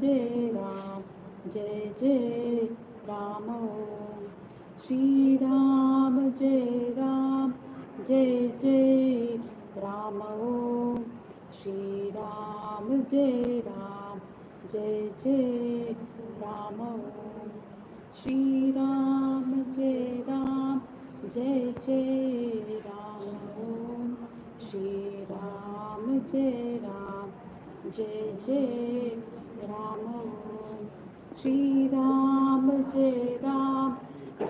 जय राम जय जय राम ओम श्री राम जय राम जय जय राम ओम श्री राम जय राम जय जय राम ओम श्री राम जय राम जय जय राम ओम श्री राम जय राम जय जय राम ओम श्री राम जय राम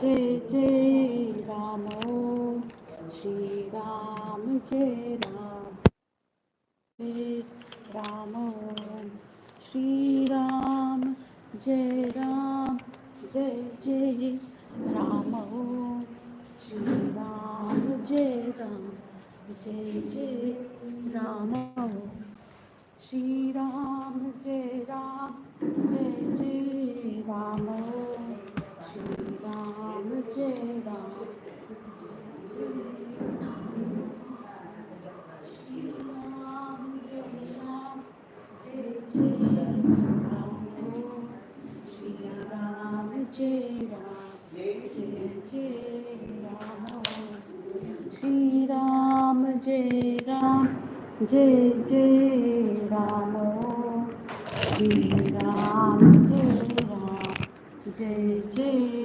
जय जय राम ओम श्री राम जय राम जय राम ओम श्री राम जय राम जय जय राम ओम श्री राम जय राम जय जय राम ओम श्री राम जय राम जय जय राम ओम श्री राम जय राम श्री राम जय राम जय जय राम ओम श्री राम जय राम जय जय राम ओम श्री राम जय राम जय जय राम ओम श्री राम जय राम जय जय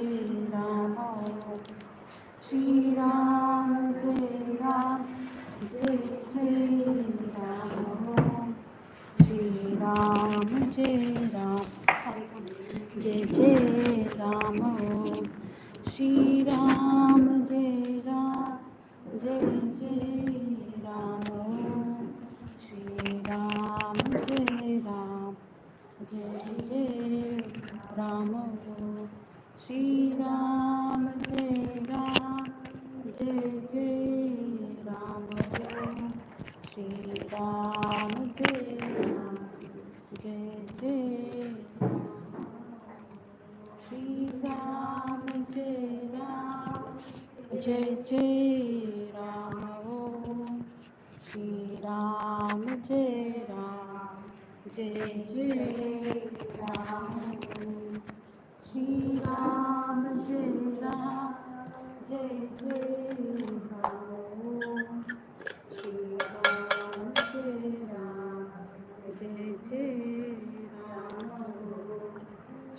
राम ओम श्री राम जय राम जय जय राम ओम श्री राम जय राम जय जय राम ओम श्री राम जय राम जय जय राम ओम श्री राम जय राम जय जय राम ओम श्री राम जय राम जय जय राम ओम श्री राम जय राम जय जय श्री राम जय राम जय जय राम ओम श्री राम जय राम जय जय राम ओम श्री राम जय राम जय जय राम ओम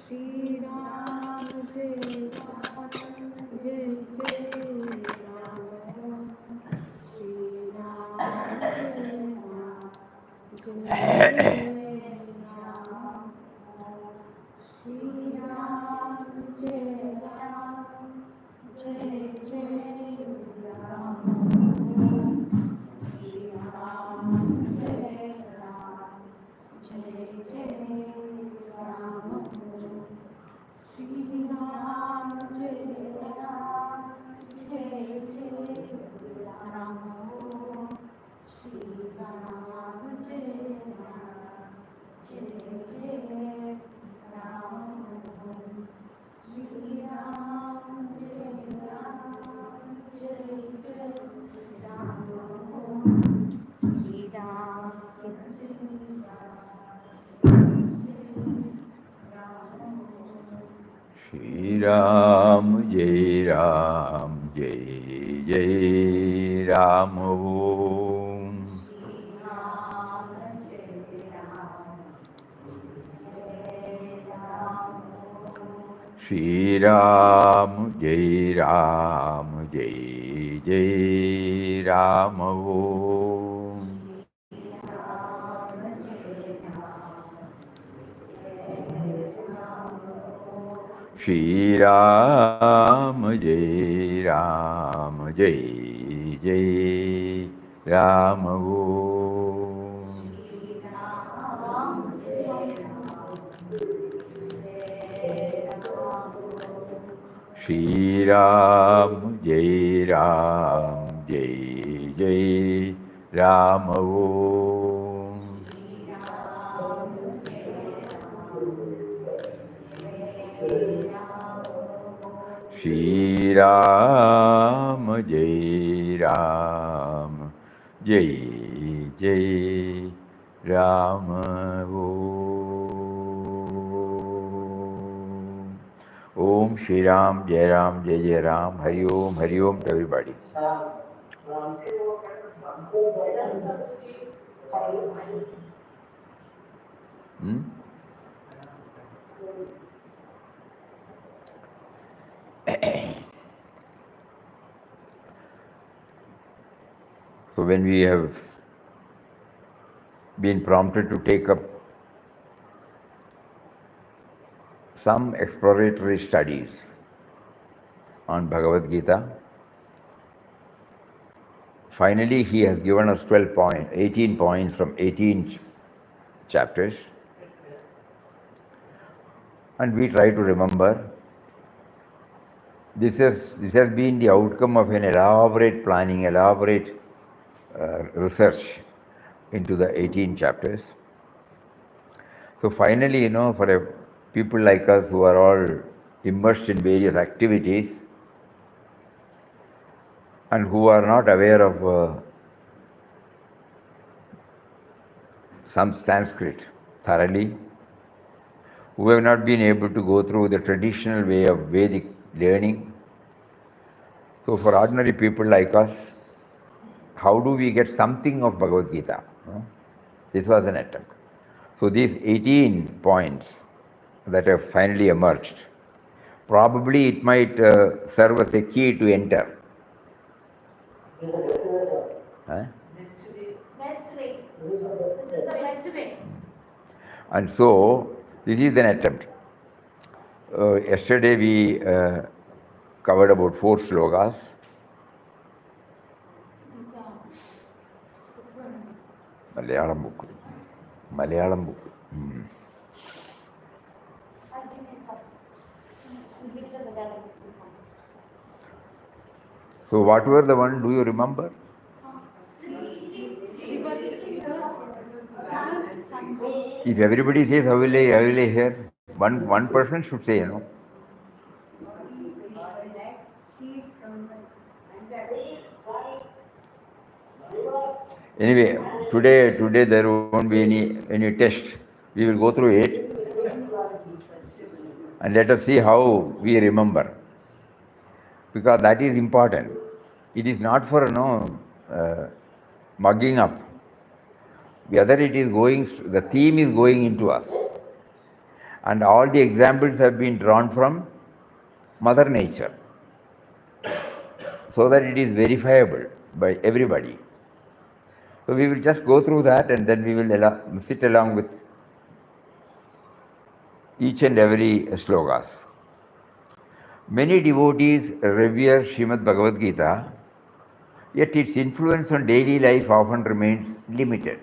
श्री राम जय राम जय जय राम ओम श्री राम जय राम जय जय राम ओम श्री राम जय राम जय जय राम श्री राम जय राम जय जय राम श्री राम जय राम जय जय राम श्री राम जय राम जय जय राम श्री राम जय राम जय जय राम श्री राम जय राम जय जय राम श्री राम श्री राम जय राम जय जय राम ओम श्री राम जय राम जय जय राम ओम श्री राम जय राम जय जय राम ओम श्री राम जय राम जय जय राम ओम श्री राम जय राम जय जय राम ओम Om Shri Ram, Jai Ram, Jai Jai Ram, Hari Om to everybody. Hmm? So when we have been prompted to take up some exploratory studies on Bhagavad Gita, finally he has given us 18 points from 18 chapters, and we try to remember. This has been the outcome of an elaborate planning, elaborate research into the 18 chapters. So finally, for people like us who are all immersed in various activities and who are not aware of some Sanskrit thoroughly, who have not been able to go through the traditional way of Vedic learning. So for ordinary people like us, how do we get something of Bhagavad Gita? This was an attempt. So these 18 points that have finally emerged, probably it might serve as a key to enter. Huh? Best way. This is the best way. And so this is an attempt. Yesterday we covered about 4 slokas. Malayalam book. Malayalam book. So what were the one? Do you remember? If everybody says, how will I hear? One person should say, Anyway, today there won't be any test. We will go through it and let us see how we remember, because that is important. It is not for mugging up. Whether it is the theme is going into us, and all the examples have been drawn from Mother Nature, so that it is verifiable by everybody. So we will just go through that, and then we will sit along with each and every slokas. Many devotees revere Srimad Bhagavad Gita, yet its influence on daily life often remains limited.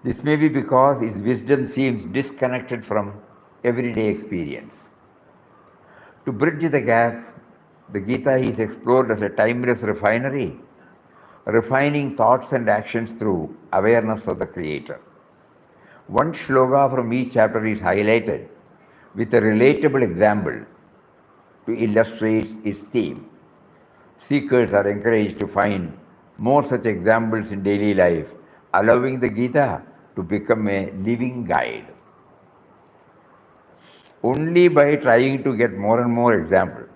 This may be because its wisdom seems disconnected from everyday experience. To bridge the gap, the Gita is explored as a timeless refinery, refining thoughts and actions through awareness of the Creator. One shloka from each chapter is highlighted with a relatable example to illustrate its theme. Seekers are encouraged to find more such examples in daily life, allowing the Gita to become a living guide. Only by trying to get more and more examples.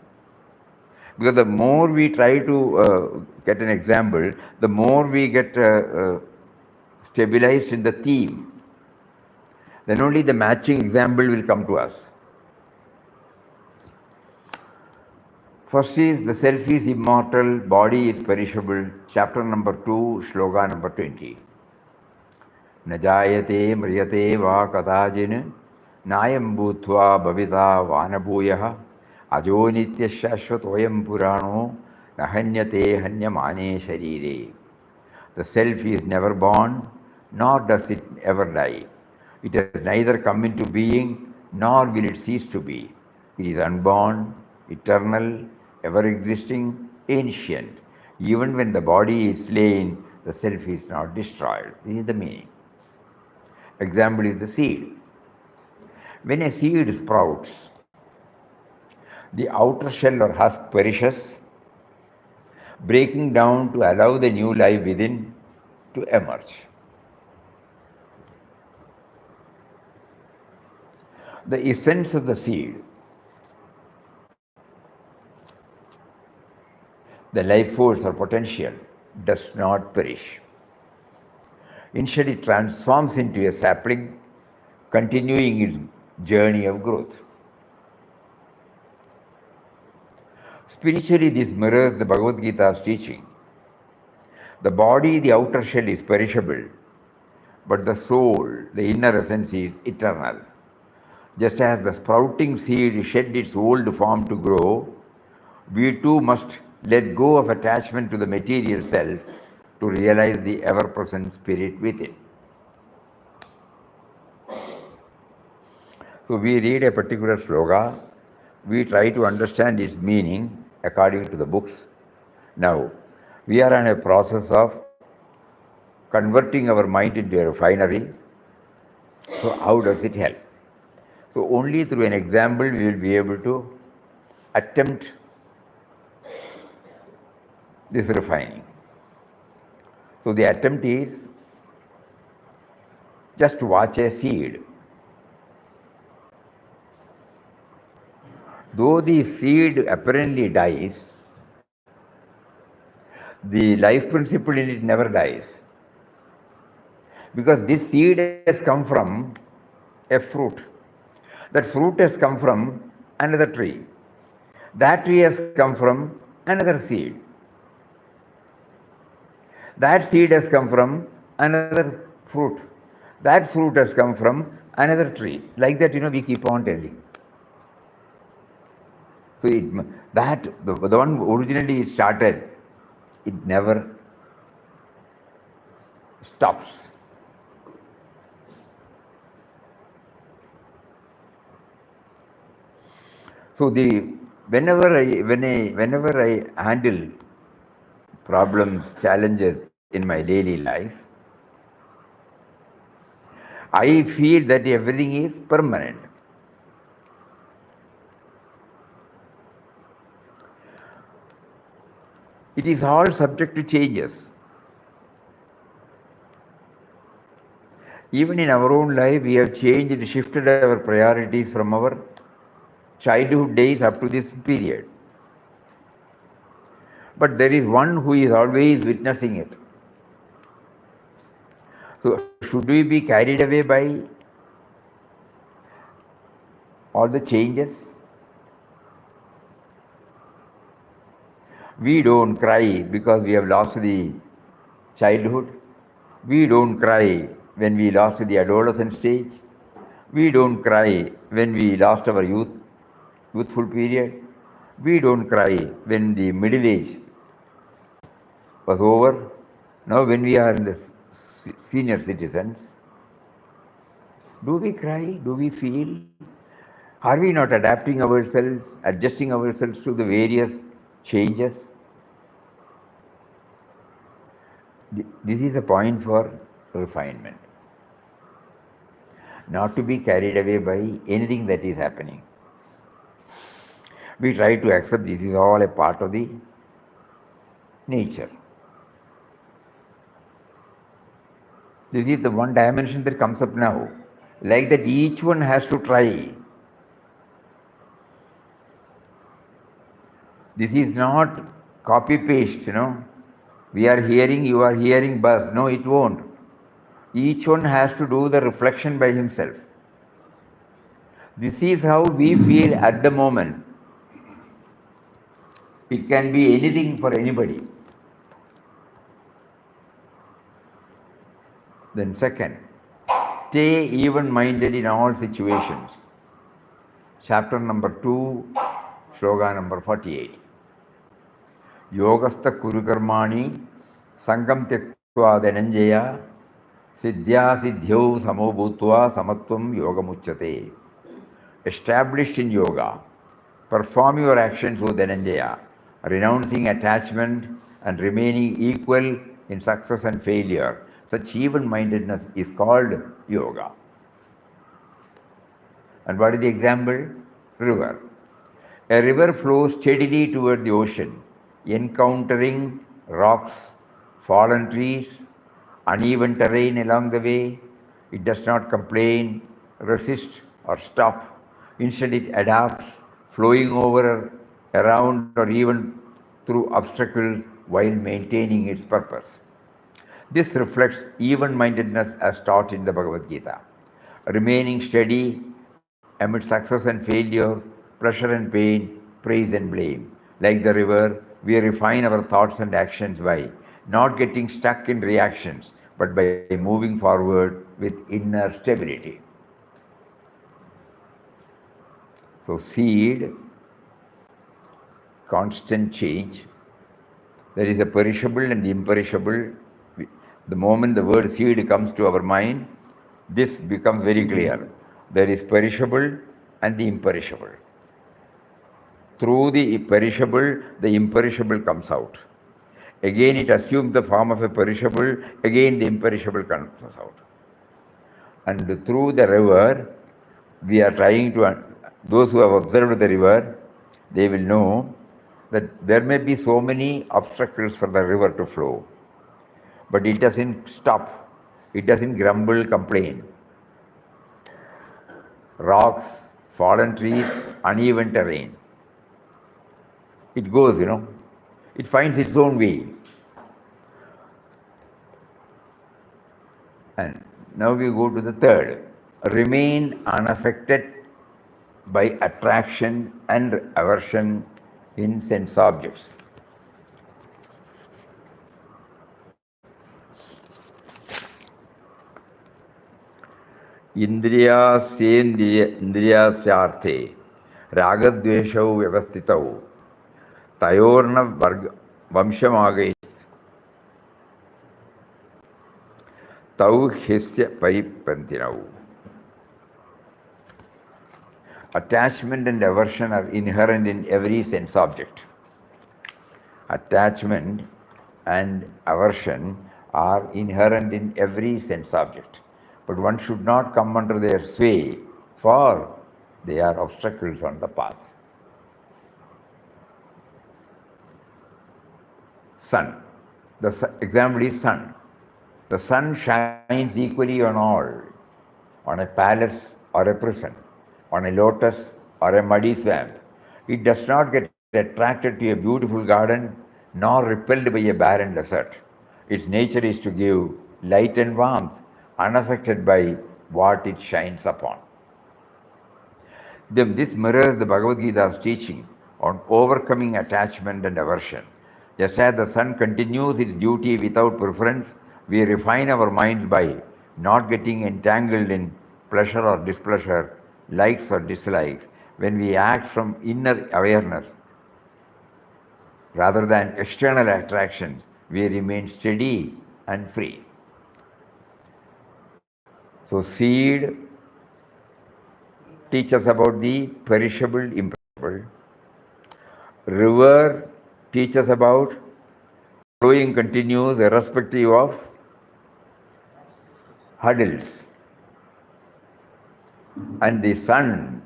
Because the more we try to get an example, the more we get stabilized in the theme. Then only the matching example will come to us. First is the self is immortal, body is perishable. Chapter number 2, shloka number 20. Najayate mriyate va katajin nayam bhutva bhavita vanabhuyah ajo nitya shashvatoyam purano nahanyate hanyamane sharire. The self is never born, nor does it ever die. It has neither come into being, nor will it cease to be. It is unborn, eternal, ever-existing, ancient. Even when the body is slain, the self is not destroyed. This is the meaning. Example is the seed. When a seed sprouts, the outer shell or husk perishes, breaking down to allow the new life within to emerge. The essence of the seed the life force or potential does not perish. Instead, it transforms into a sapling, continuing its journey of growth. Spiritually, this mirrors the Bhagavad Gita's teaching. The body, the outer shell, is perishable, but the soul, the inner essence, is eternal. Just as the sprouting seed shed its old form to grow, we too must let go of attachment to the material self to realize the ever-present spirit within. So we read a particular sloka, we try to understand its meaning according to the books. Now, we are in a process of converting our mind into a refinery. So how does it help? So only through an example we will be able to attempt this refining. So the attempt is just watch a seed. Though the seed apparently dies, the life principle in it never dies. Because this seed has come from a fruit. That fruit has come from another tree. That tree has come from another seed. That seed has come from another fruit. That fruit has come from another tree. Like that, we keep on telling. So the one originally it started, it never stops. So whenever I handle problems, challenges in my daily life, I feel that everything is permanent. It is all subject to changes. Even in our own life, we have changed, shifted our priorities from our childhood days up to this period. But there is one who is always witnessing it. So should we be carried away by all the changes? We don't cry because we have lost the childhood. We don't cry when we lost the adolescent stage. We don't cry when we lost our youthful period. We don't cry when the middle age was over. Now when we are in the senior citizens, do we cry? Do we feel? Are we not adapting ourselves, adjusting ourselves to the various changes? This is a point for refinement. Not to be carried away by anything that is happening. We try to accept this is all a part of the nature. This is the one dimension that comes up now. Like that, each one has to try. This is not copy-paste, We are hearing, you are hearing, buzz. No, it won't. Each one has to do the reflection by himself. This is how we feel at the moment. It can be anything for anybody. Then second, stay even-minded in all situations. Chapter number 2, sloka number 48. Yogastha kurukarmani sangam tyaktva dhananjaya siddhya siddhyau samo bhutva samatvam yogamuchyate. Established in yoga, perform your actions, O Dhananjaya, renouncing attachment and remaining equal in success and failure. Such even-mindedness is called yoga. And what is the example? River. A river flows steadily toward the ocean, encountering rocks, fallen trees, uneven terrain along the way. It does not complain, resist, or stop. Instead, it adapts, flowing over, around, or even through obstacles while maintaining its purpose. This reflects even-mindedness as taught in the Bhagavad Gita. Remaining steady amid success and failure, pleasure and pain, praise and blame. Like the river, we refine our thoughts and actions by not getting stuck in reactions, but by moving forward with inner stability. So seed, constant change. There is a perishable and the imperishable. The moment the word seed comes to our mind, this becomes very clear. There is perishable and the imperishable. Through the perishable, the imperishable comes out. Again, it assumes the form of a perishable, again, the imperishable comes out. And through the river, we are trying to, those who have observed the river, they will know that there may be so many obstacles for the river to flow, but it doesn't stop, it doesn't grumble, complain. Rocks, fallen trees, uneven terrain. It goes, it finds its own way. And now we go to the third. Remain unaffected by attraction and aversion in sense objects. इंद्रियास्येन्द्रियास्यार्थे रागद्वेषौ व्यवस्थितौ तयोर्न वंशमागै तौ ह्यस्य परिपन्थिनौ. Attachment and aversion are inherent in every sense object. Attachment and aversion are inherent in every sense object. But one should not come under their sway, for they are obstacles on the path. Sun. The example is sun. The sun shines equally on all, on a palace or a prison, on a lotus or a muddy swamp. It does not get attracted to a beautiful garden nor repelled by a barren desert. Its nature is to give light and warmth, unaffected by what it shines upon. This mirrors the Bhagavad Gita's teaching on overcoming attachment and aversion. Just as the sun continues its duty without preference, we refine our minds by not getting entangled in pleasure or displeasure, likes or dislikes. When we act from inner awareness rather than external attractions, we remain steady and free. So seed teaches about the perishable, imperishable. River teaches about flowing continues irrespective of hurdles. And the sun,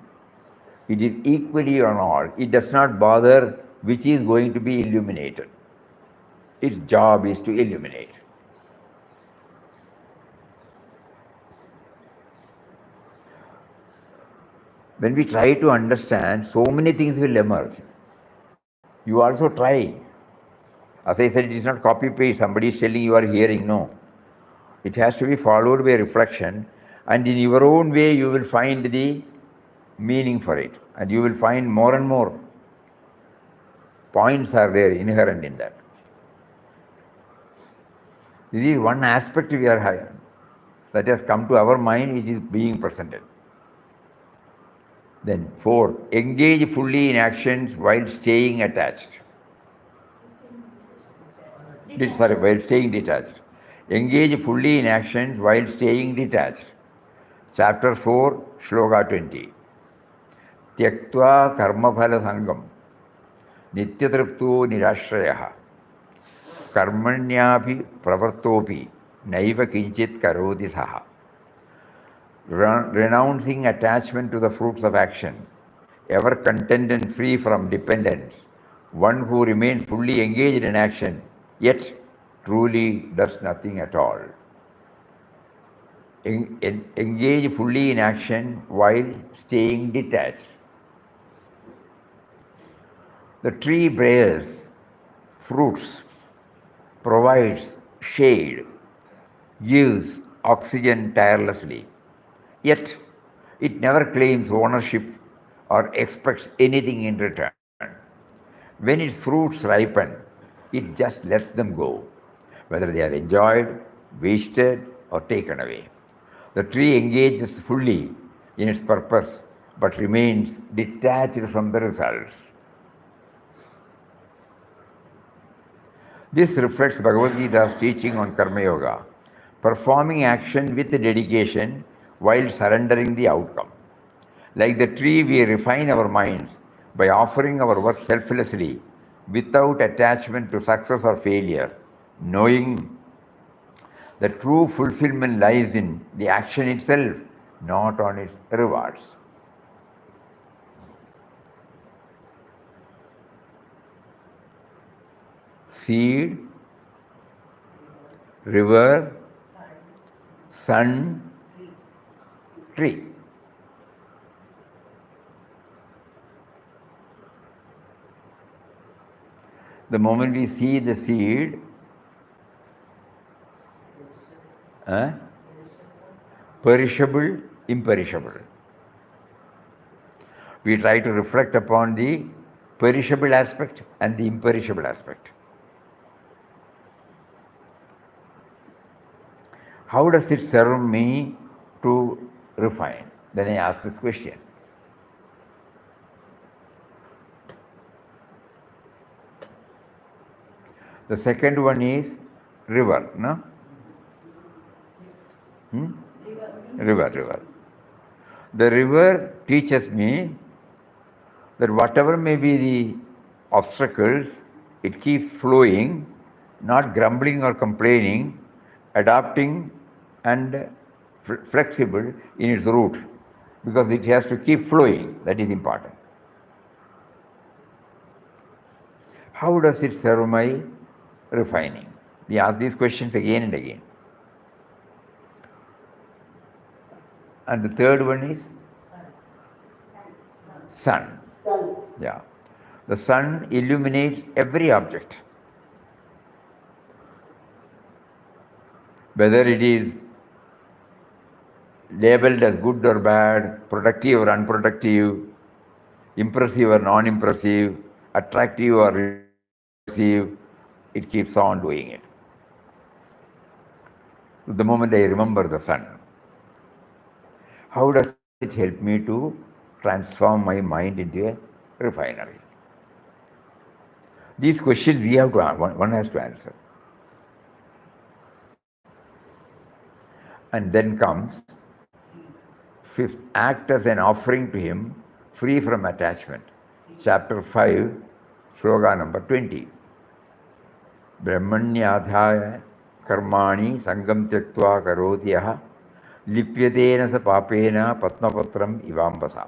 it is equally on all. It does not bother which is going to be illuminated. Its job is to illuminate. When we try to understand, so many things will emerge. You also try. As I said, it is not copy-paste. Somebody is telling you are hearing. No. It has to be followed by reflection, and in your own way you will find the meaning for it, and you will find more and more points are there inherent in that. This is one aspect we are having that has come to our mind, it is being presented. Then fourth, engage fully in actions while staying attached. While staying detached. Engage fully in actions while staying detached. Chapter 4, Shloka 20. Tyaktva karmaphala sangam nityatripto nirashrayah karmanyabhi pravartopi naiva kinchit karoti saha. Renouncing attachment to the fruits of action, ever content and free from dependence, one who remains fully engaged in action, yet truly does nothing at all. Engage fully in action while staying detached. The tree bears fruits, provides shade, gives oxygen tirelessly. Yet, it never claims ownership or expects anything in return. When its fruits ripen, it just lets them go, whether they are enjoyed, wasted, or taken away. The tree engages fully in its purpose but remains detached from the results. This reflects Bhagavad Gita's teaching on Karma Yoga, performing action with dedication while surrendering the outcome. Like the tree, we refine our minds by offering our work selflessly without attachment to success or failure, knowing the true fulfillment lies in the action itself, not on its rewards. Seed, river, sun, tree. The moment we see the seed, perishable, imperishable. We try to reflect upon the perishable aspect and the imperishable aspect. How does it serve me to refine? Then I ask this question. The second one is river, no? River. The river teaches me that whatever may be the obstacles, it keeps flowing, not grumbling or complaining, adapting and flexible in its route, because it has to keep flowing. That is important. How does it serve my refining? We ask these questions again and again. And the third one is sun. Yeah. The sun illuminates every object. Whether it is labeled as good or bad, productive or unproductive, impressive or non-impressive, attractive or repulsive, it keeps on doing it. The moment I remember the sun, how does it help me to transform my mind into a refinery? These questions we have to, one has to answer. And then comes fifth, act as an offering to him, free from attachment. Chapter 5, sloga number 20. Brahmanyadhaya karmani sangam tyaktva karotiyaha lipyatena sa papena patmapatram ivambasa.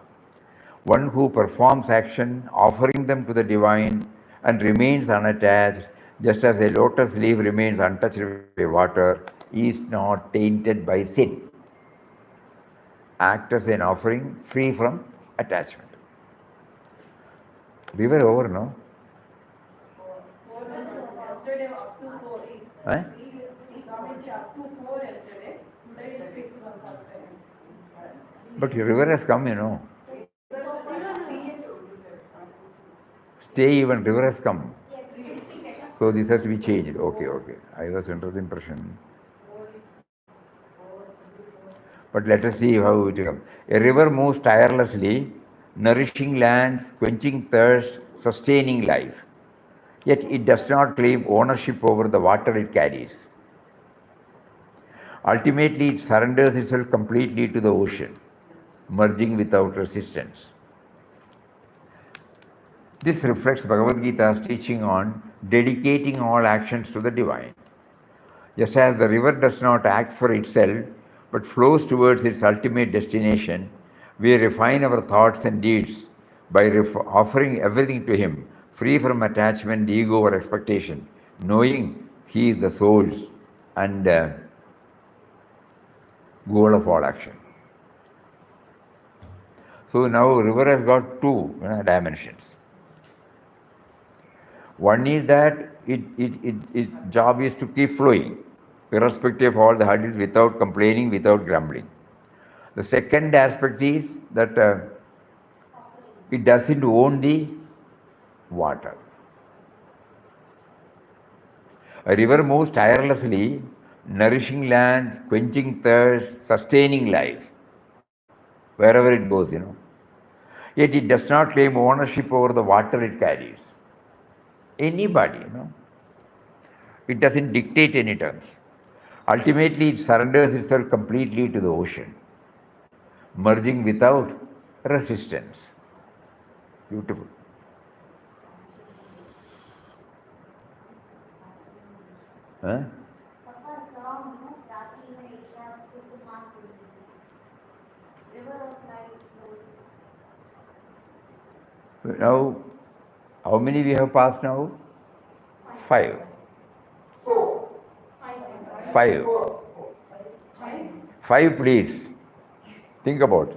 One who performs action, offering them to the divine and remains unattached, just as a lotus leaf remains untouched by water, is not tainted by sin. Act as an offering, free from attachment. We were over, no? Yesterday up to 4. Swamiji up to 4 yesterday. Today is 6 for first time. But river has come, you know. Stay even, river has come. So this has to be changed. Okay. I was under the impression. But let us see how it will come. A river moves tirelessly, nourishing lands, quenching thirst, sustaining life. Yet it does not claim ownership over the water it carries. Ultimately, it surrenders itself completely to the ocean, merging without resistance. This reflects Bhagavad Gita's teaching on dedicating all actions to the divine. Just as the river does not act for itself, but flows towards its ultimate destination, we refine our thoughts and deeds by offering everything to him, free from attachment, ego, or expectation, knowing he is the source and goal of all action. So now river has got two dimensions. One is that its job is to keep flowing, irrespective of all the hurdles, without complaining, without grumbling. The second aspect is that it doesn't own the water. A river moves tirelessly, nourishing lands, quenching thirst, sustaining life, wherever it goes, Yet it does not claim ownership over the water it carries. Anybody, It doesn't dictate any terms. Ultimately, it surrenders itself completely to the ocean, merging without resistance. Beautiful. Huh? Papa song, Prachina Isha's Kutumaku. River of life flows. Now, how many we have passed now? 5. 5. 5, please. Think about it.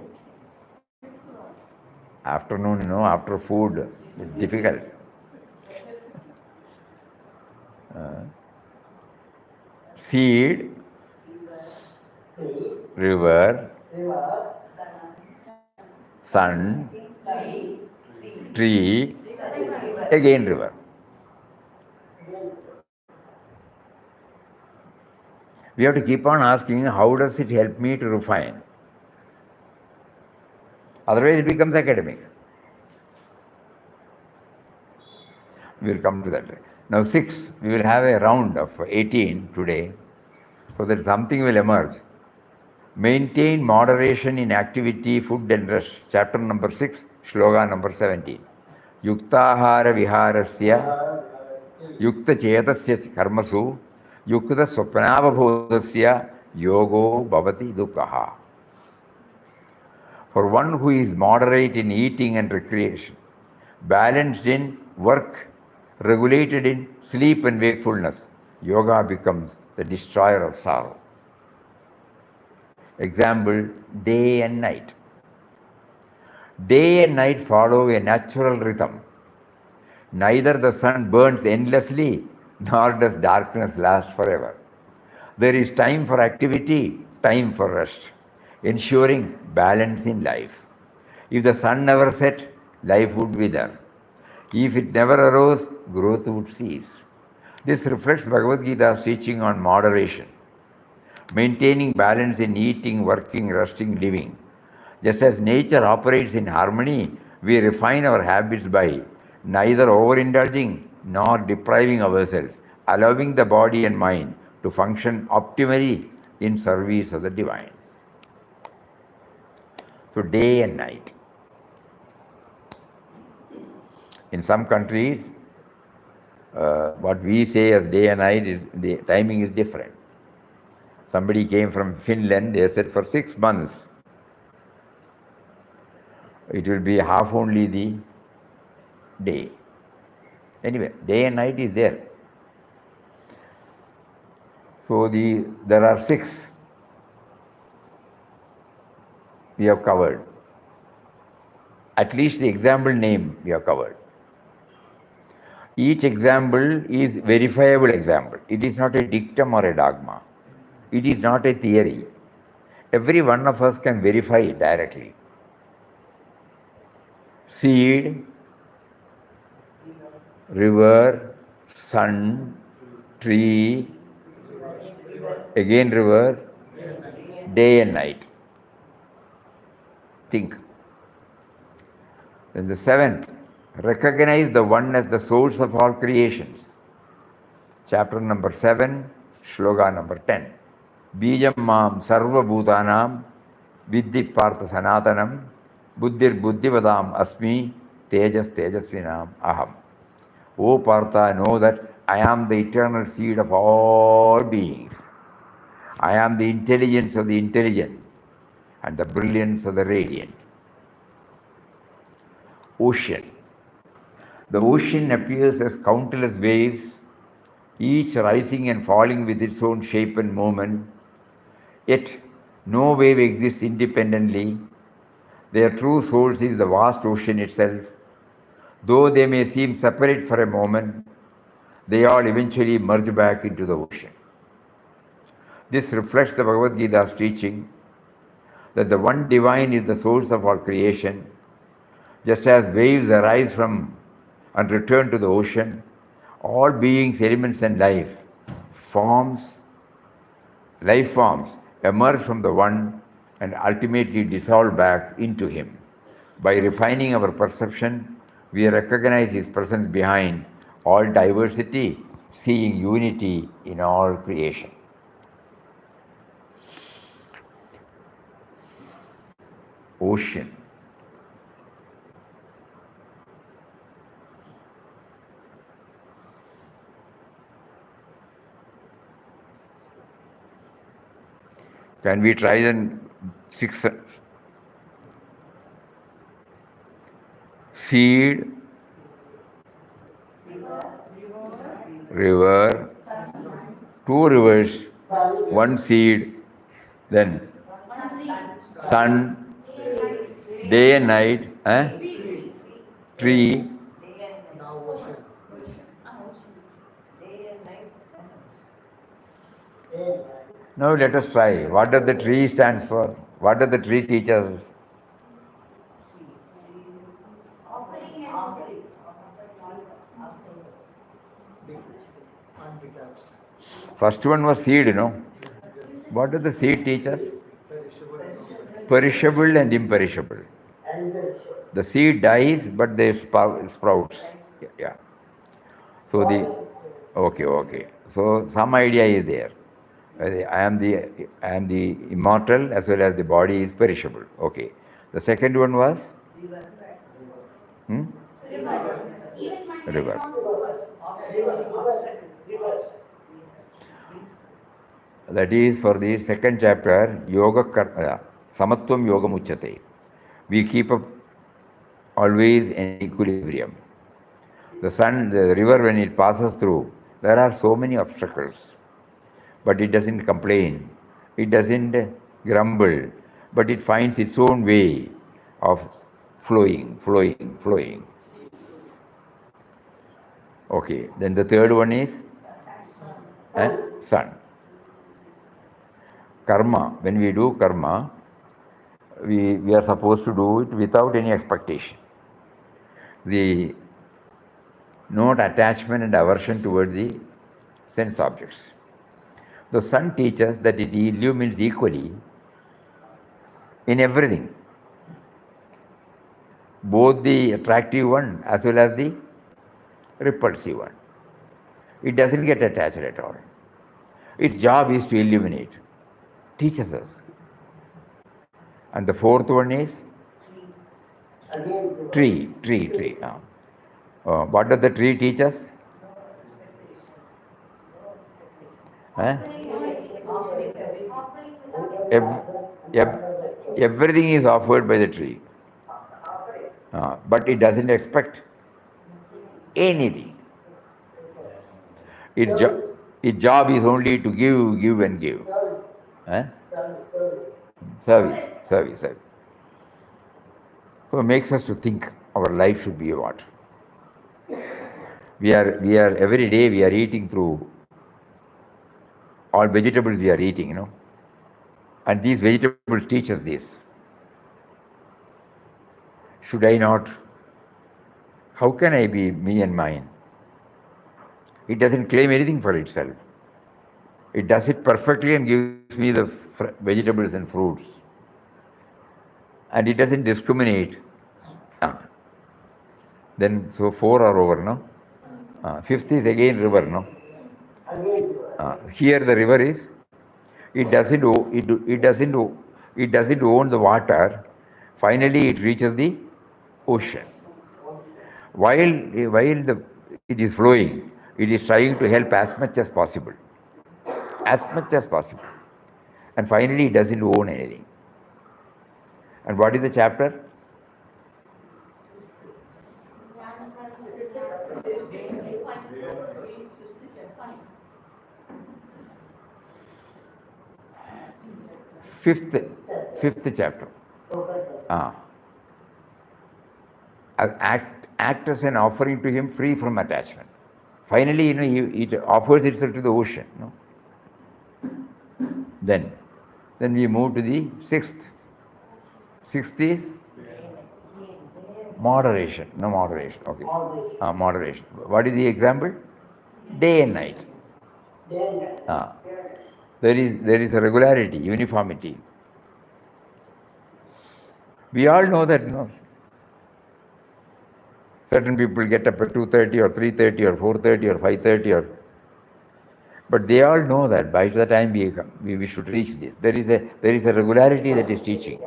Afternoon, after food, it's difficult. Seed, river, sun, tree, again river. We have to keep on asking, how does it help me to refine? Otherwise it becomes academic. We will come to that. Now 6, we will have a round of 18 today, so that something will emerge. Maintain moderation in activity, food and rest. Chapter number 6, Shloka number 17. Yuktahara viharasya, yukta chetasya karmasu, yukta swapnavabhodasya yogo bhavati dukkaha. For one who is moderate in eating and recreation, balanced in work, regulated in sleep and wakefulness, yoga becomes the destroyer of sorrow. Example, day and night. Day and night follow a natural rhythm. Neither the sun burns endlessly, nor does darkness last forever. There is time for activity, time for rest, ensuring balance in life. If the sun never set, life would wither. If it never arose, growth would cease. This reflects Bhagavad Gita's teaching on moderation, maintaining balance in eating, working, resting, living. Just as nature operates in harmony, we refine our habits by neither overindulging nor depriving ourselves, allowing the body and mind to function optimally in service of the divine. So day and night. In some countries, what we say as day and night, the timing is different. Somebody came from Finland, they said for 6 months, it will be half only the day. Anyway, day and night is there. So there are 6 we have covered. At least the example name we have covered. Each example is verifiable example. It is not a dictum or a dogma. It is not a theory. Every one of us can verify it directly. Seed, river, sun, tree, again river, day and night. Think. Then the 7th, recognize the one as the source of all creations. Chapter number 7, Shloka number 10. Bijam mam sarva bhutanam viddhi partha sanatanam buddhir buddhivadam asmi tejas tejasvinam aham. O Partha, know that I am the eternal seed of all beings. I am the intelligence of the intelligent and the brilliance of the radiant. Ocean. The ocean appears as countless waves, each rising and falling with its own shape and movement. Yet no wave exists independently. Their true source is the vast ocean itself. Though they may seem separate for a moment, they all eventually merge back into the ocean. This reflects the Bhagavad Gita's teaching that the one divine is the source of all creation, just as waves arise from and return to the ocean. All beings, elements, and forms, life forms emerge from the one and ultimately dissolve back into him. By refining our perception, we recognize his presence behind all diversity, seeing unity in all creation. Ocean. Can we try then 6? Seed, river, 2 rivers, 1 seed, then sun, day and night, tree. Now let us try. What does the tree stands for? What does the tree teach us? Offering and First one was seed, What does the seed teach us? Perishable and imperishable. The seed dies, but they sprouts. Yeah. So okay. So some idea is there. I am the immortal as well as the body is perishable. Okay. The second one was river. That is for the second chapter, Yoga Karma, Samatvam Yogam Uchyate. We keep up always in equilibrium. The river, when it passes through, there are so many obstacles. But it doesn't complain, it doesn't grumble, but it finds its own way of flowing. Okay, then the third one is sun. Karma, when we do karma, we are supposed to do it without any expectation. The not attachment and aversion towards the sense objects. The sun teaches that it illumines equally in everything, both the attractive one as well as the repulsive one. It doesn't get attached at all. Its job is to illuminate, teaches us. And the fourth one is tree. What does the tree teach us? Everything is offered by the tree, but it doesn't expect anything. Its job is only to give and give. Service. So it makes us to think our life should be what? We are every day we are eating through all vegetables we are eating, And these vegetables teach us this. Should I not? How can I be me and mine? It doesn't claim anything for itself. It does it perfectly and gives me the vegetables and fruits. And it doesn't discriminate. Then, so 4 are over, no? Fifth is again river, no? Here the river is, it doesn't own the water. Finally, it reaches the ocean. While it is flowing, it is trying to help as much as possible. And finally, it doesn't own anything. And what is the chapter? Fifth chapter. Act as an offering to him free from attachment. Finally, it offers itself to the ocean. No? Then we move to the sixth. Sixth is moderation. No, moderation. Okay. Moderation. What is the example? Day and night. There is a regularity, uniformity. We all know that, certain people get up at 2:30 or 3:30 or 4:30 or 5:30 but they all know that by the time we should reach this. There is a regularity that is teaching.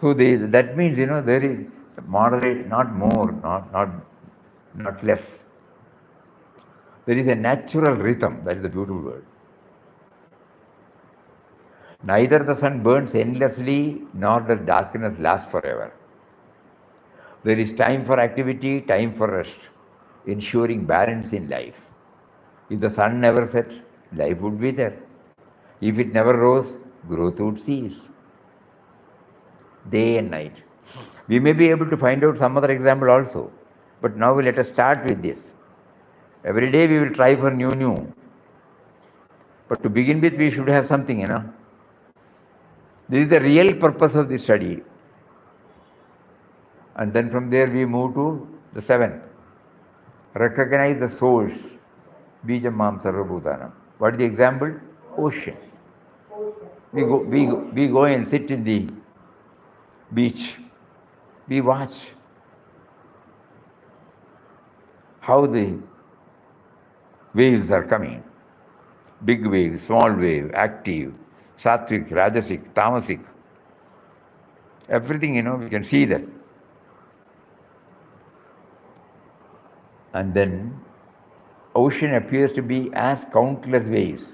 So that means, there is moderate, not more, not less. There is a natural rhythm. That is the beautiful word. Neither the sun burns endlessly, nor does darkness last forever. There is time for activity, time for rest, ensuring balance in life. If the sun never set, life would be there. If it never rose, growth would cease. Day and night. We may be able to find out some other example also, but now let us start with this. Every day we will try for new. But to begin with, we should have something, This is the real purpose of this study. And then from there we move to the seventh. Recognize the source. Bijam Mam Sarvabhutanam. What is the example? Ocean. We go and sit in the beach. We watch how the waves are coming. Big wave, small wave, active, sattvic, rajasic, tamasic. Everything, we can see that. And then ocean appears to be as countless waves.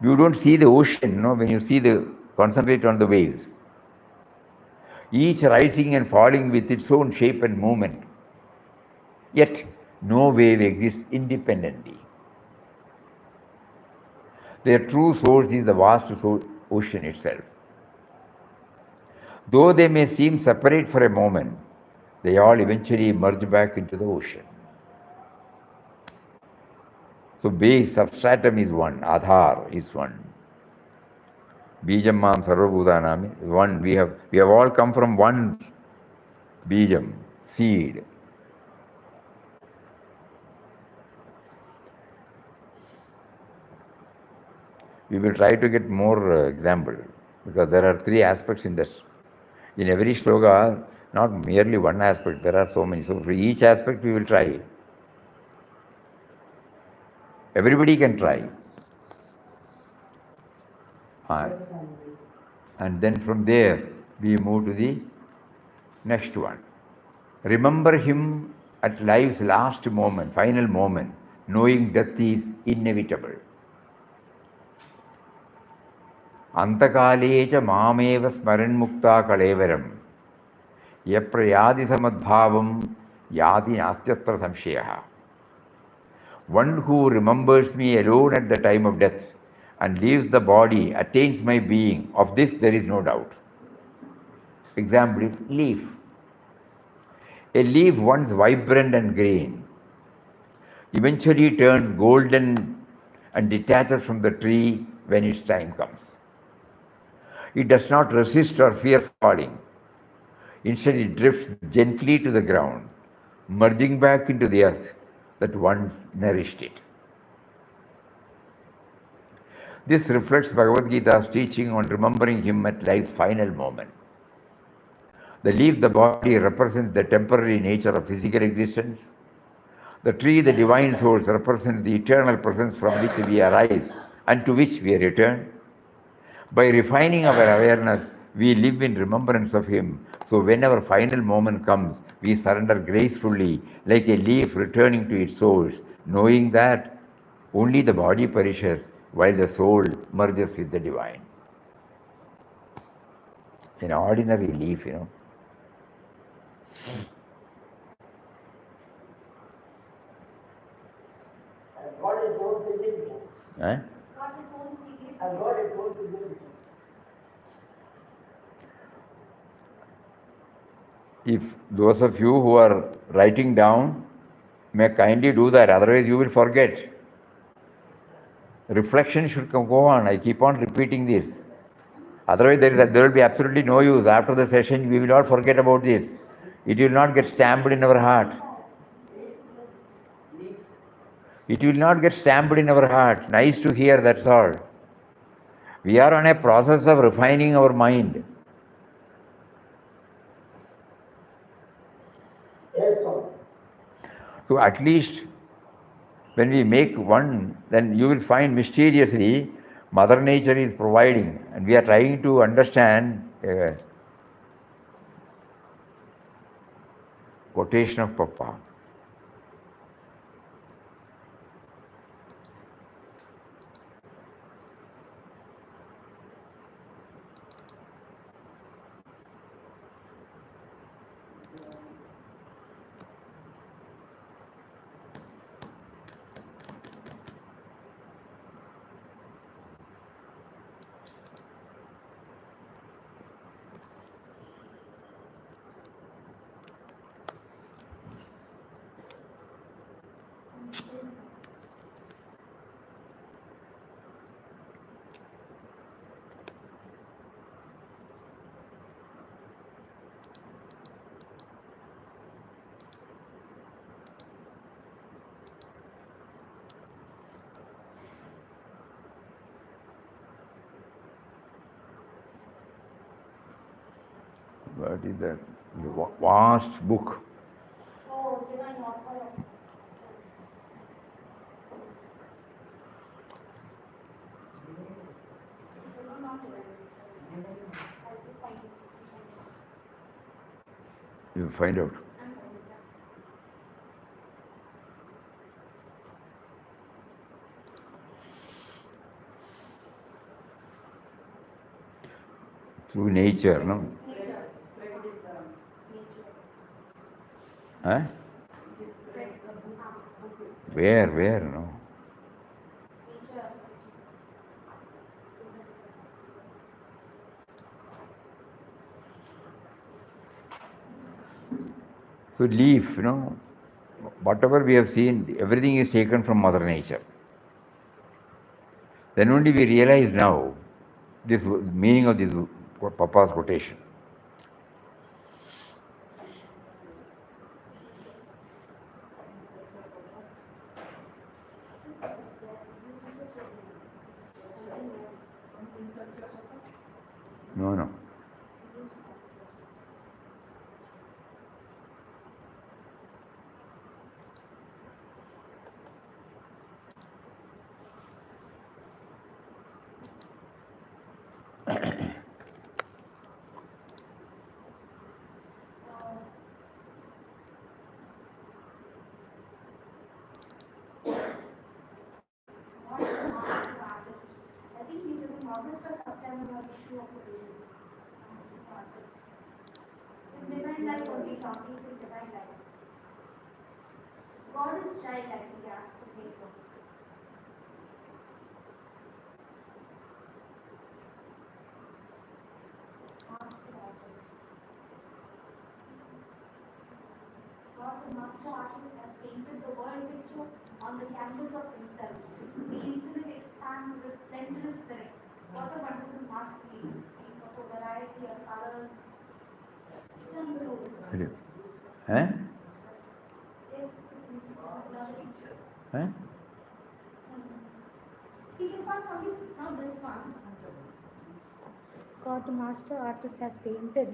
You don't see the ocean, when you concentrate on the waves. Each rising and falling with its own shape and movement. Yet, no wave exists independently. Their true source is the vast ocean itself. Though they may seem separate for a moment, they all eventually merge back into the ocean. So base, substratum is one, Adhar is one. Bijam Mam Sarvabhutanam is one. We have all come from one Bijam, seed. We will try to get more example, because there are three aspects in this. In every shloka, not merely one aspect, there are so many. So for each aspect we will try. Everybody can try. And then from there we move to the next one. Remember him at life's last moment, final moment, knowing death is inevitable. Antakalecha mameva smaranmukta kalevaram yaprayadi samadbhavam yadi nastyatra samshayaha. One who remembers me alone at the time of death and leaves the body attains my being. Of this there is no doubt. Example is leaf. A leaf once vibrant and green eventually turns golden and detaches from the tree when its time comes. It does not resist or fear falling. Instead, it drifts gently to the ground, merging back into the earth that once nourished it. This reflects Bhagavad Gita's teaching on remembering him at life's final moment. The leaf, the body, represents the temporary nature of physical existence. The tree, the divine source, represents the eternal presence from which we arise and to which we return. By refining our awareness, we live in remembrance of him. So when our final moment comes, we surrender gracefully, like a leaf returning to its source, knowing that only the body perishes while the soul merges with the divine. An ordinary leaf, God is own significance. Eh? God is own significance. And God is own significance. If Those of you who are writing down may kindly do that, otherwise you will forget. Reflection should go on. I keep on repeating this. Otherwise, there will be absolutely no use. After the session, we will all forget about this. It will not get stamped in our heart. It will not get stamped in our heart. Nice to hear, that's all. We are on a process of refining our mind. Yes, sir. So at least when we make one, then you will find mysteriously Mother Nature is providing, and we are trying to understand a quotation of Papa. What is that? The vast book. Oh, divine author of not divine. I'll just find it. You find out. I'm fine with that. Through nature, no? Nature. Spread it, Nature. Huh? spread the book is Where, no? Nature. So leaf, whatever we have seen, everything is taken from Mother Nature. Then only we realize now this meaning of this Papa's quotation. No. Not a master artist. I think he was in August or September issue of the vision. Master artist. In divine life only something in divine life. God is childlike, yeah, okay. Master artist. God, the master artist, has painted the world picture on the canvas of himself. The infinite expanse of his splendid spirit. What a wonderful masterpiece. He's got a variety of colors. Turn through. Huh? Yes, love it. Huh? See this one, sorry? Not this one. God, the master artist has painted.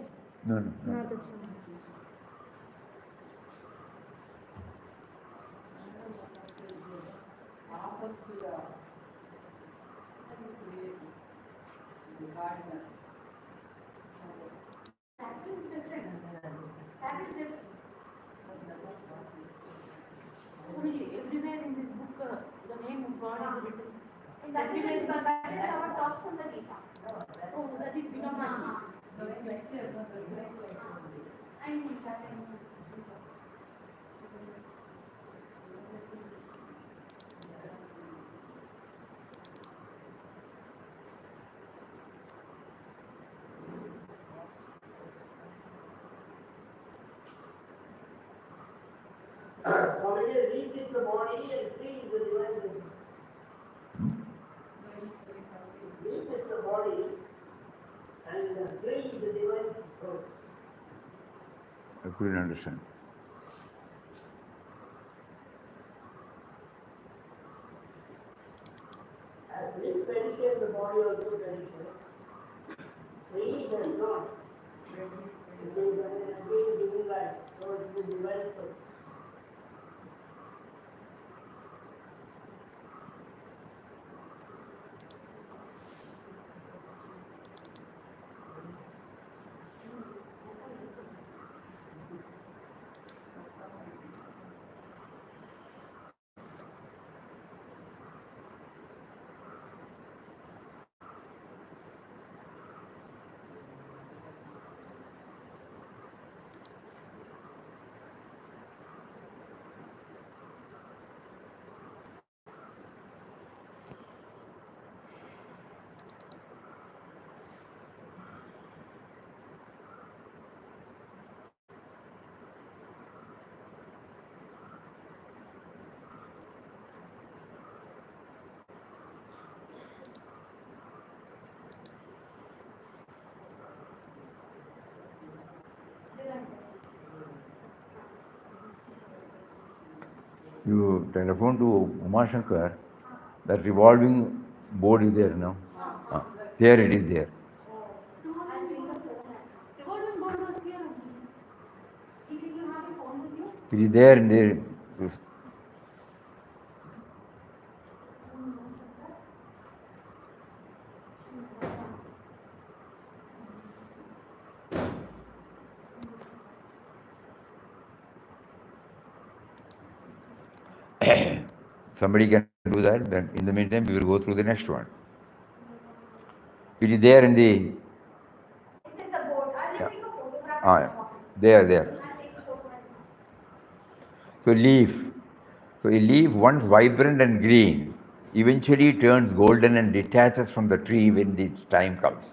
No. Not this one. offers to the creative, the gardener. That is different. That is different. Everywhere in this book, the name of God is written. And that is our talks on the Gita. Oh, that is Vinamaji. Lecture. I mean that. says each is the body and three is the divine person. Each is the body and three is the divine person. I couldn't understand. As we perishes, the body also perishes. Three does not. It is again giving life. So it is the divine person. You telephone to Uma Shankar, that revolving board is there now. There it is there. I'll bring the phone. Revolving board was here only. Did you have your phone with you? It is there in the. Somebody can do that, then in the meantime we will go through the next one. It is there in the. It's in the board. I'll just take a photograph. Ah, there. I'll take a photo. So leaf. So a leaf once vibrant and green eventually turns golden and detaches from the tree when its time comes.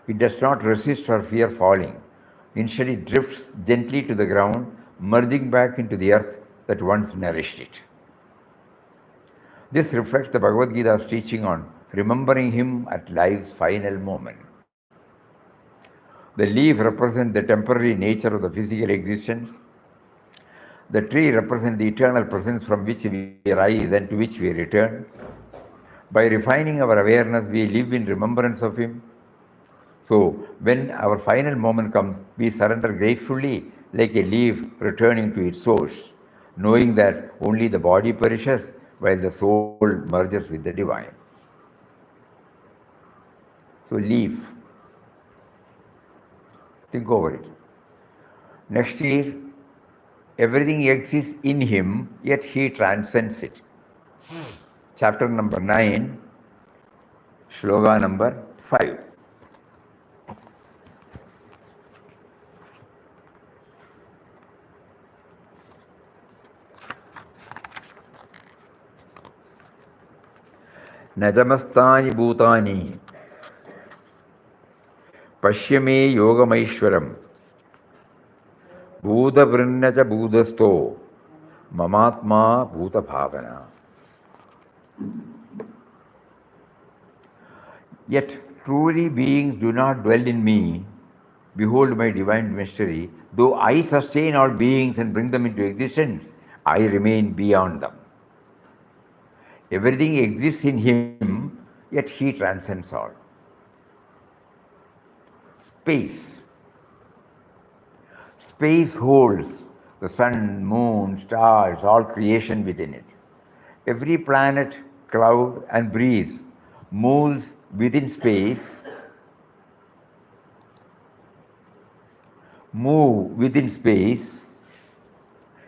It does not resist or fear falling. Instead, it drifts gently to the ground, merging back into the earth that once nourished it. This reflects the Bhagavad Gita's teaching on remembering him at life's final moment. The leaf represents the temporary nature of the physical existence. The tree represents the eternal presence from which we arise and to which we return. By refining our awareness, we live in remembrance of him. So, when our final moment comes, we surrender gracefully like a leaf returning to its source, knowing that only the body perishes while the soul merges with the divine. So, leaf. Think over it. Next is, everything exists in him, yet he transcends it. Chapter number 9, Shloka number 5. Najamastani bhutani pashyame yogamaishwaram bhutavrinnacha bhudasto mamatma bhuta bhavana. Yet truly beings do not dwell in me. Behold my divine mystery. Though I sustain all beings and bring them into existence, I remain beyond them. Everything exists in him, yet he transcends all. Space. Space holds the sun, moon, stars, all creation within it. Every planet, cloud, and breeze moves within space,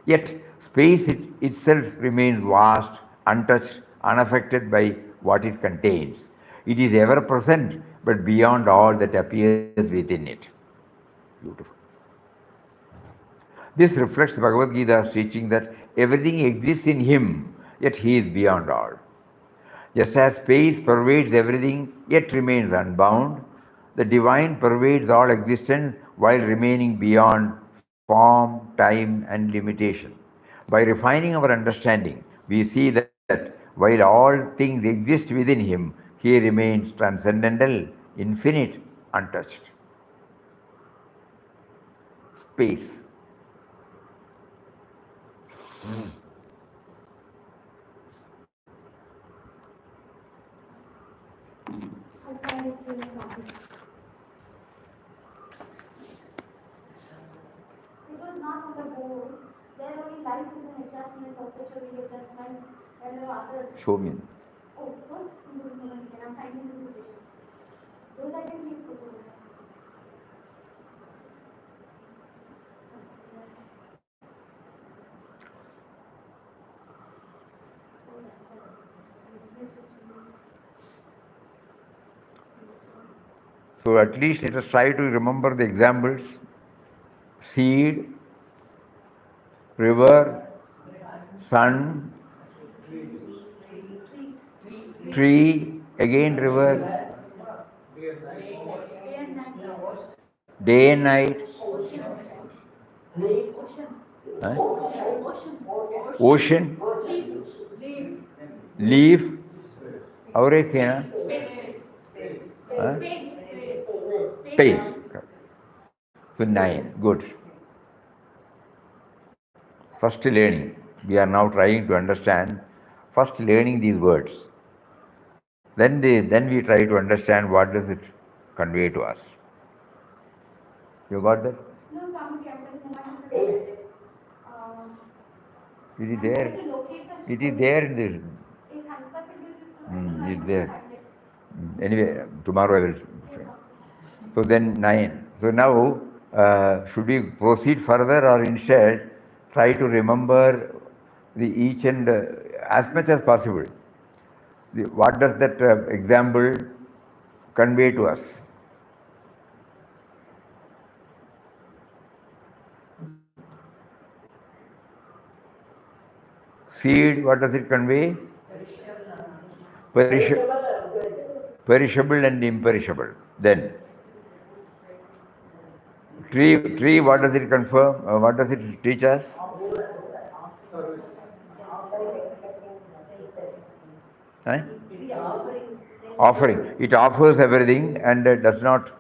yet space itself remains vast, untouched, unaffected by what it contains. It is ever present, but beyond all that appears within it. Beautiful. This reflects Bhagavad Gita's teaching that everything exists in him, yet he is beyond all. Just as space pervades everything, yet remains unbound, the divine pervades all existence while remaining beyond form, time, and limitation. By refining our understanding, we see that while all things exist within him, he remains transcendental, infinite, untouched. Space. I find it really hard. Because not on the board, there only life is an adjustment, perpetual readjustment, and there are other. Show me. Oh, those moments, and I'm finding the position. Those I can keep photographs. So at least let us try to remember the examples. Seed, river, sun, tree, again river, day and night, huh? Ocean, leaf, और एक है ना? Huh? Space. So 9, good. First learning. We are now trying to understand, first learning these words. Then we try to understand what does it convey to us. You got that? No, Swamiji, I'm telling you, It is there. It is there in this. It's there. Anyway, tomorrow I will. So then 9. So now, should we proceed further or instead try to remember the each and as much as possible? What does that example convey to us? Seed, what does it convey? Perishable and imperishable. Then tree, what does it confirm? What does it teach us? Huh? Offering. It offers everything and does not.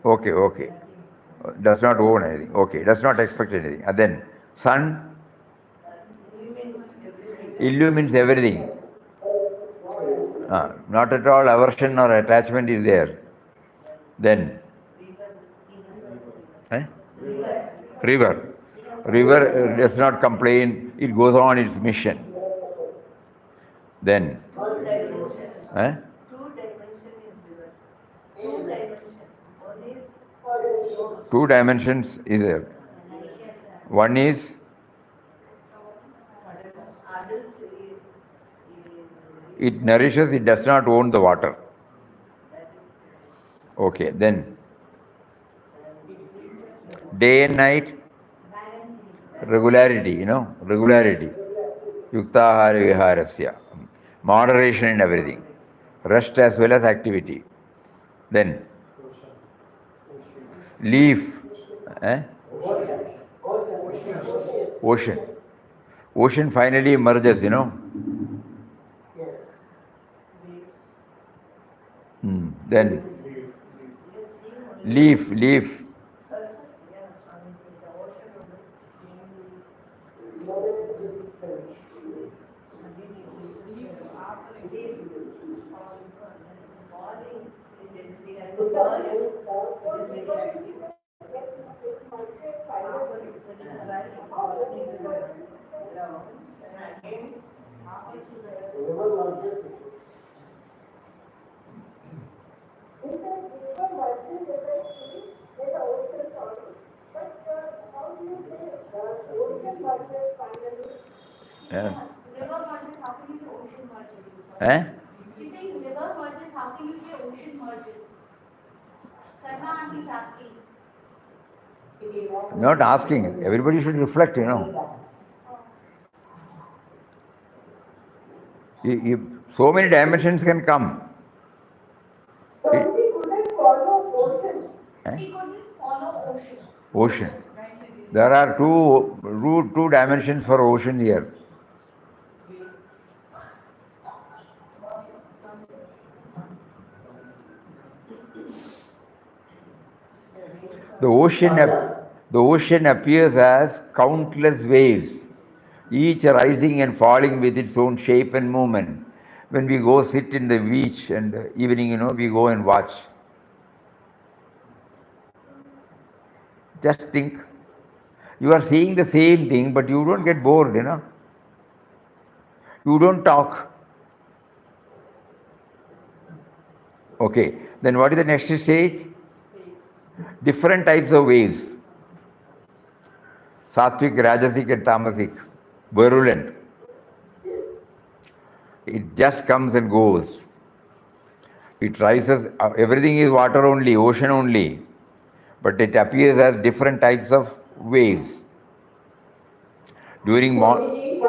Okay. Does not own anything. Okay. Does not expect anything. And then sun illumines everything. Not at all aversion or attachment is there. Then river does not complain, it goes on its mission. Then two dimensions is there. One is it nourishes, it does not own the water. Okay, then day and night, regularity, regularity. Yuktahara viharasya. Moderation in everything. Rest as well as activity. Then leaf. Ocean. Ocean finally emerges, Then leaf. River merges, how can you say ocean merges? She's saying river merges, how can you say ocean merges? Sarma auntie is asking. Not asking. Everybody should reflect, So many dimensions can come. She couldn't follow ocean. Ocean. There are two dimensions for ocean here. The ocean appears as countless waves, each rising and falling with its own shape and movement. When we go sit in the beach and evening, we go and watch. Just think, you are seeing the same thing, but you don't get bored, You don't talk. Okay, then what is the next stage? Different types of waves. Sattvic, Rajasic and Tamasic. Virulent. It just comes and goes. It rises, everything is water only, ocean only. But it appears as different types of waves. During Swamiji,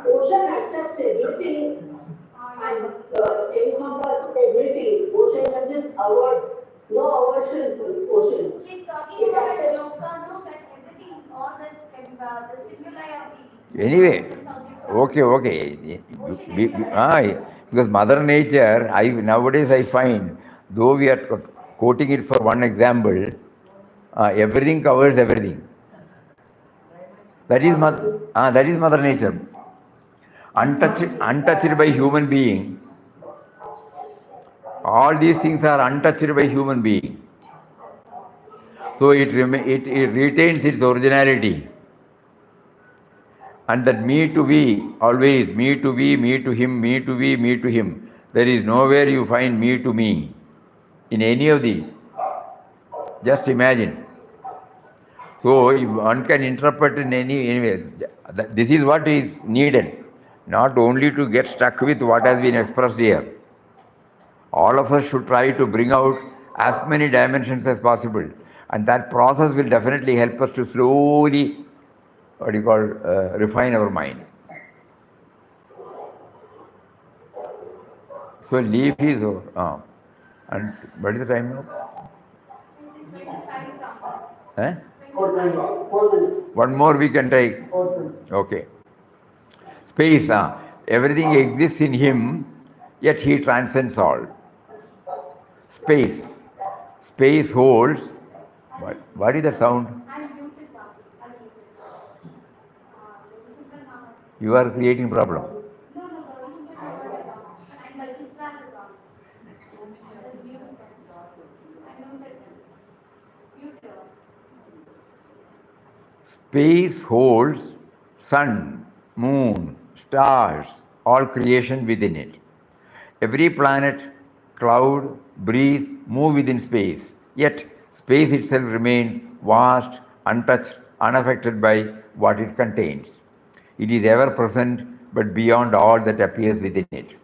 ocean accepts everything and encompasses everything. Ocean doesn't no aversion to ocean. She's talking about a loka look at everything, all the stimuli of the. Anyway, okay. Because Mother Nature, nowadays I find, though we are quoting it for one example, everything covers everything. That is Mother Nature. Untouched by human being. All these things are untouched by human being. So it retains its originality. And that me to be, always me to be, me to him, me to be, me to him. There is nowhere you find me to me in any of the. Just imagine. So one can interpret in any way. This is what is needed, not only to get stuck with what has been expressed here. All of us should try to bring out as many dimensions as possible. And that process will definitely help us to slowly, refine our mind. So leaf is over. And what is the time now? 25 One more we can take. Okay. Space. Everything exists in him, yet he transcends all. Space. Space holds. What is that sound? You are creating problem. Space holds sun, moon, stars, all creation within it. Every planet, cloud, breeze move within space. Yet space itself remains vast, untouched, unaffected by what it contains. It is ever present, but beyond all that appears within it.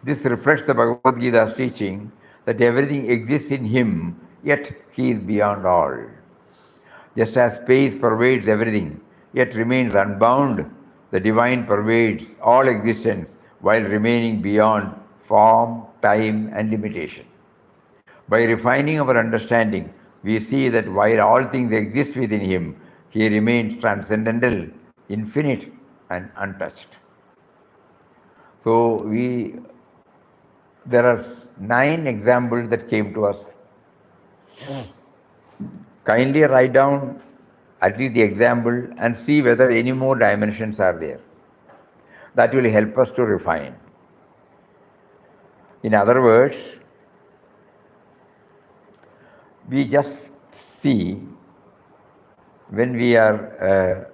This reflects the Bhagavad Gita's teaching that everything exists in him, yet he is beyond all. Just as space pervades everything, yet remains unbound, the divine pervades all existence while remaining beyond form, time, and limitation. By refining our understanding, we see that while all things exist within him, he remains transcendental, infinite, and untouched. So there are 9 examples that came to us. Kindly write down at least the example and see whether any more dimensions are there. That will help us to refine. In other words, we just see when we are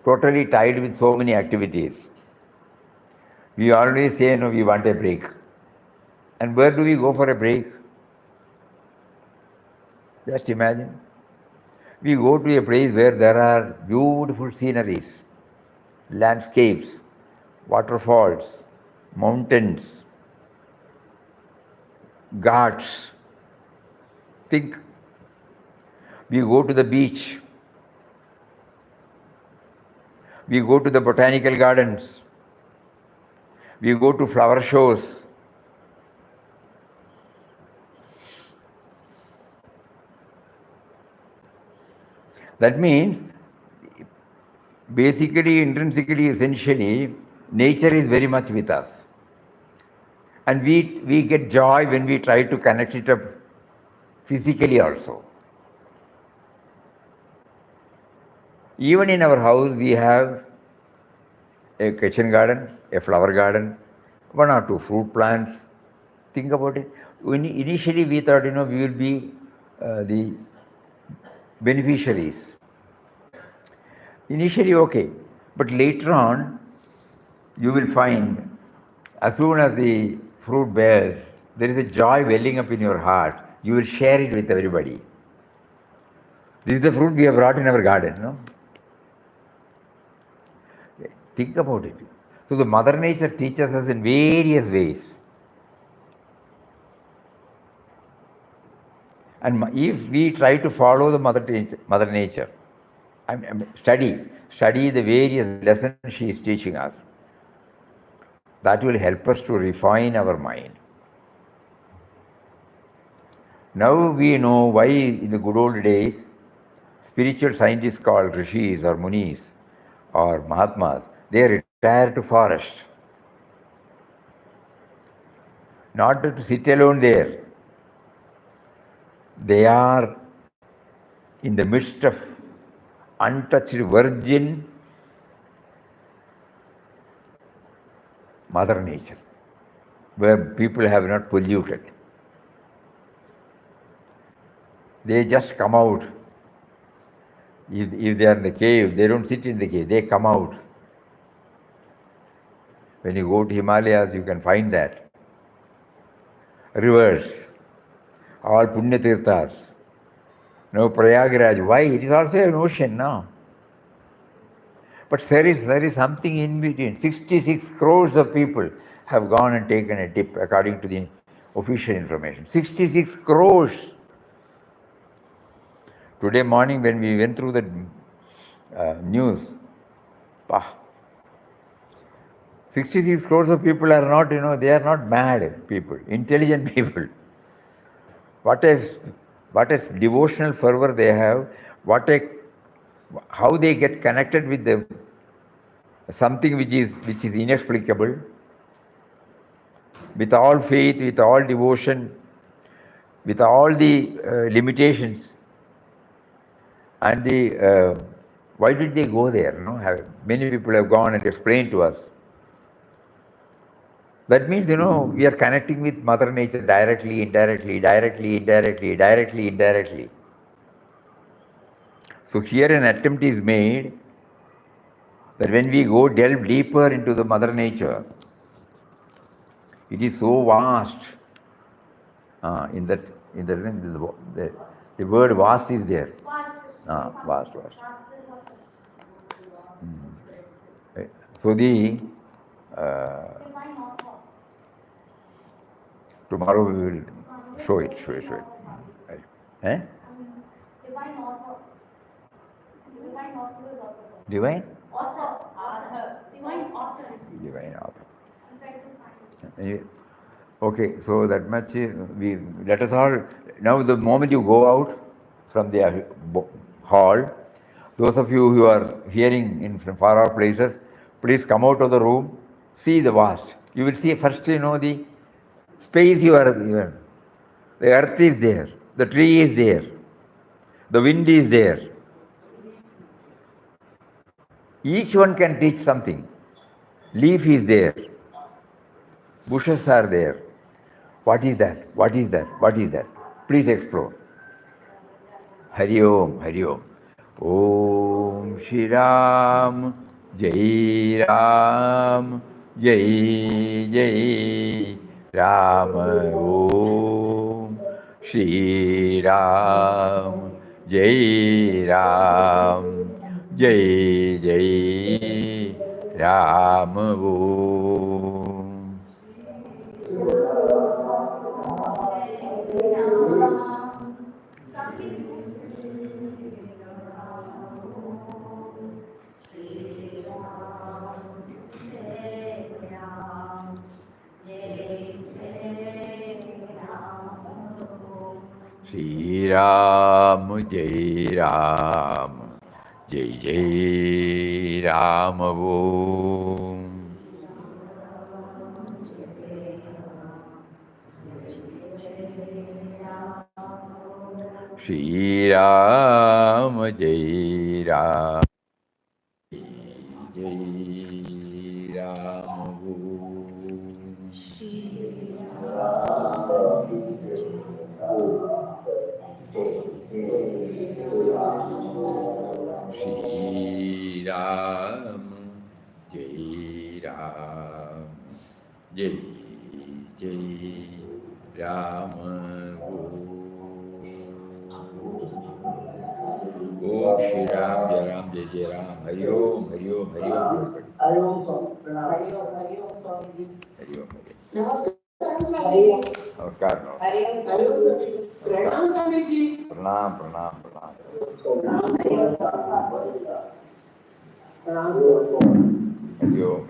totally tied with so many activities, we always say, no, we want a break. And where do we go for a break? Just imagine. We go to a place where there are beautiful sceneries, landscapes, waterfalls, mountains, ghats. Think. We go to the beach. We go to the botanical gardens. We go to flower shows. That means, basically, intrinsically, essentially, nature is very much with us. And we get joy when we try to connect it up physically also. Even in our house, we have a kitchen garden, a flower garden, 1 or 2 fruit plants. Think about it. Initially, we thought, we will be the beneficiaries. Initially, okay. But later on, you will find, as soon as the fruit bears, there is a joy welling up in your heart. You will share it with everybody. This is the fruit we have brought in our garden, no? Think about it. So the Mother Nature teaches us in various ways. And if we try to follow the Mother Nature, study the various lessons she is teaching us, that will help us to refine our mind. Now we know why in the good old days, spiritual scientists called rishis or munis or mahatmas, they retire to forest. Not to sit alone there. They are in the midst of untouched virgin Mother Nature, where people have not polluted. They just come out. If they are in the cave, they don't sit in the cave, they come out. When you go to Himalayas, you can find that. Rivers, all Punya Tirthas. No, Prayagraj. Why? It is also an ocean now. But there is something in between. 66 crores of people have gone and taken a dip, according to the official information. 66 crores. Today morning, when we went through the news, 66 crores of people are not, they are not mad people, intelligent people. What a devotional fervor they have, how they get connected with something which is inexplicable, with all faith, with all devotion, with all the limitations. And why did they go there? Many people have gone and explained to us. That means, we are connecting with Mother Nature directly, indirectly, directly, indirectly, directly, indirectly. So here an attempt is made that when we go delve deeper into the Mother Nature, it is so vast. The word vast is there. Vast. So tomorrow we will show it. Eh? Divine author. Divine author is also there. Divine? Author. Divine author. Divine author. I'm trying to find it. Okay, so that much let us all, now the moment you go out from the hall, those of you who are hearing from far off places, please come out of the room, see the vast. You will see first, the space you are given. The earth is there, the tree is there, the wind is there. Each one can teach something. Leaf is there, bushes are there. What is that? What is that? What is that? Please explore. Hari Om, Hari Om. Om Shri Ram, Jai Ram, Jai Jai Ram. Om Shri Ram, Jai Ram, Jai Jai Ram. Om. Shri Ram, Jai Ram, Jai Jai Ram Om. Shri Ram, Jai Ram, Jai Ram Om. Shri Ram, Jai Ram, Jai Jai Ram Om. Om Shri Ram, Jai Ram, Jai Jai Ram, Hari Om, Hari Om, Hari Om. Hari Om Swami. Hari Om, Hari Om, Swamiji. Hari Om, Hari Om. Namaskaram, Swamiji. Namaskar, namaskar. Hari Om, Hari Om, Swamiji. Pranam, Swamiji. Pranam, pranam, pranam. Hari Om. Hari Om, Hari Om.